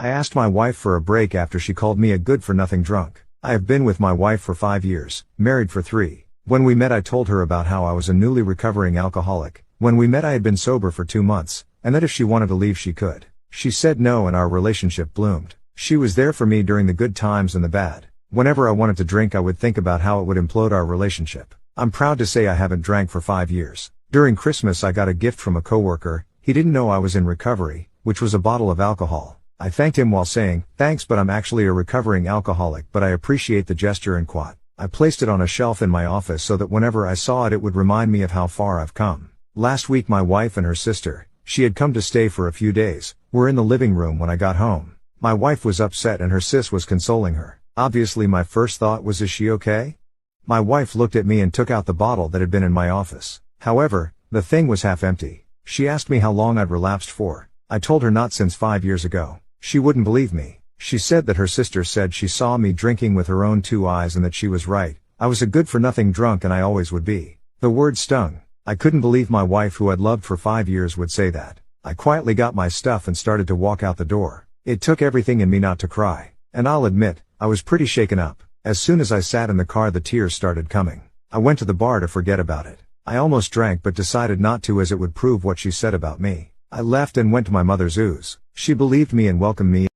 I asked my wife for a break after she called me a good-for-nothing drunk. I have been with my wife for 5 years, married for 3. When we met I told her about how I was a newly recovering alcoholic. When we met I had been sober for 2 months, and that if she wanted to leave she could. She said no and our relationship bloomed. She was there for me during the good times and the bad. Whenever I wanted to drink I would think about how it would implode our relationship. I'm proud to say I haven't drank for 5 years. During Christmas I got a gift from a coworker. He didn't know I was in recovery, which was a bottle of alcohol. I thanked him while saying, "Thanks, but I'm actually a recovering alcoholic, but I appreciate the gesture," and quote. I placed it on a shelf in my office so that whenever I saw it it would remind me of how far I've come. Last week my wife and her sister, she had come to stay for a few days, were in the living room when I got home. My wife was upset and her sis was consoling her. Obviously my first thought was, is she okay? My wife looked at me and took out the bottle that had been in my office. However, the thing was half empty. She asked me how long I'd relapsed for. I told her not since 5 years ago. She wouldn't believe me. She said that her sister said she saw me drinking with her own 2 eyes and that she was right. I was a good-for-nothing drunk and I always would be. The word stung. I couldn't believe my wife who I'd loved for 5 years would say that. I quietly got my stuff and started to walk out the door. It took everything in me not to cry. And I'll admit, I was pretty shaken up. As soon as I sat in the car the tears started coming. I went to the bar to forget about it. I almost drank but decided not to as it would prove what she said about me. I left and went to my mother's ooze. She believed me and welcomed me